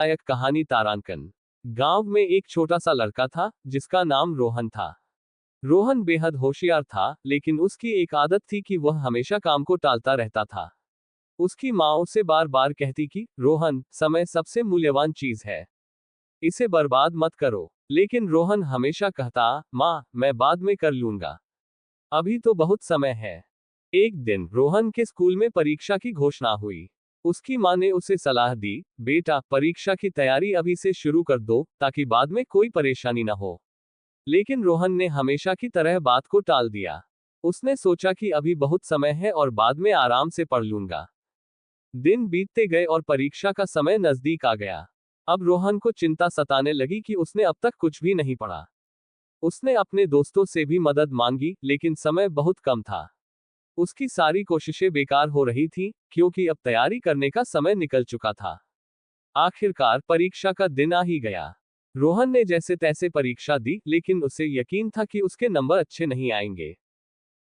एक कहानी तारांकन। गांव में एक छोटा सा लड़का था जिसका नाम रोहन था। रोहन बेहद होशियार था, लेकिन उसकी एक आदत थी कि वह हमेशा काम को टालता रहता था। उसकी माँ उसे बार बार कहती कि रोहन, समय सबसे मूल्यवान चीज है, इसे बर्बाद मत करो। लेकिन रोहन हमेशा कहता, माँ, मैं बाद में कर लूंगा, अभी तो बहुत समय है। एक दिन रोहन के स्कूल में परीक्षा की घोषणा हुई। उसकी माँ ने उसे सलाह दी, बेटा, परीक्षा की तैयारी अभी से शुरू कर दो ताकि बाद में कोई परेशानी न हो। लेकिन रोहन ने हमेशा की तरह बात को टाल दिया। उसने सोचा कि अभी बहुत समय है और बाद में आराम से पढ़ लूंगा। दिन बीतते गए और परीक्षा का समय नजदीक आ गया। अब रोहन को चिंता सताने लगी कि उसने अब तक कुछ भी नहीं पढ़ा। उसने अपने दोस्तों से भी मदद मांगी, लेकिन समय बहुत कम था। उसकी सारी कोशिशें बेकार हो रही थीं, क्योंकि अब तैयारी करने का समय निकल चुका था। आखिरकार परीक्षा का दिन आ ही गया। रोहन ने जैसे तैसे परीक्षा दी, लेकिन उसे यकीन था कि उसके नंबर अच्छे नहीं आएंगे।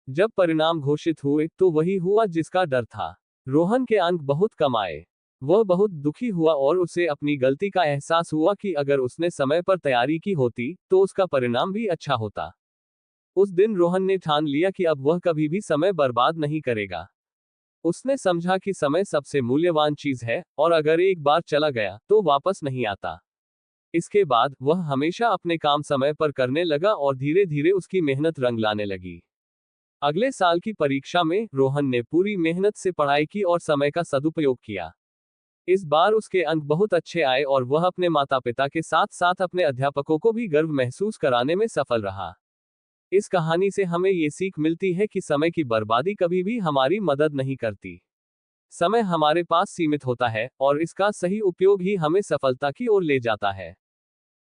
जब परिणाम घोषित हुए तो वही हुआ जिसका डर था। रोहन के अंक बहुत कम आए। वह बहुत दुखी हुआ और उसे अपनी गलती का एहसास हुआ कि अगर उसने समय पर तैयारी की होती तो उसका परिणाम भी अच्छा होता। उस दिन रोहन ने ठान लिया कि अब वह कभी भी समय बर्बाद नहीं करेगा। उसने समझा कि समय सबसे मूल्यवान चीज है, और अगर एक बार चला गया तो वापस नहीं आता। इसके बाद वह हमेशा अपने काम समय पर करने लगा और धीरे धीरे उसकी मेहनत रंग लाने लगी। अगले साल की परीक्षा में रोहन ने पूरी मेहनत से पढ़ाई की और समय का सदुपयोग किया। इस बार उसके अंक बहुत अच्छे आए और वह अपने माता पिता के साथ साथ अपने अध्यापकों को भी गर्व महसूस कराने में सफल रहा। इस कहानी से हमें ये सीख मिलती है कि समय की बर्बादी कभी भी हमारी मदद नहीं करती। समय हमारे पास सीमित होता है और इसका सही उपयोग ही हमें सफलता की ओर ले जाता है।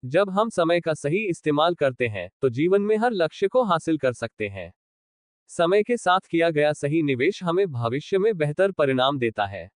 जब हम समय का सही इस्तेमाल करते हैं तो जीवन में हर लक्ष्य को हासिल कर सकते हैं। समय के साथ किया गया सही निवेश हमें भविष्य में बेहतर परिणाम देता है।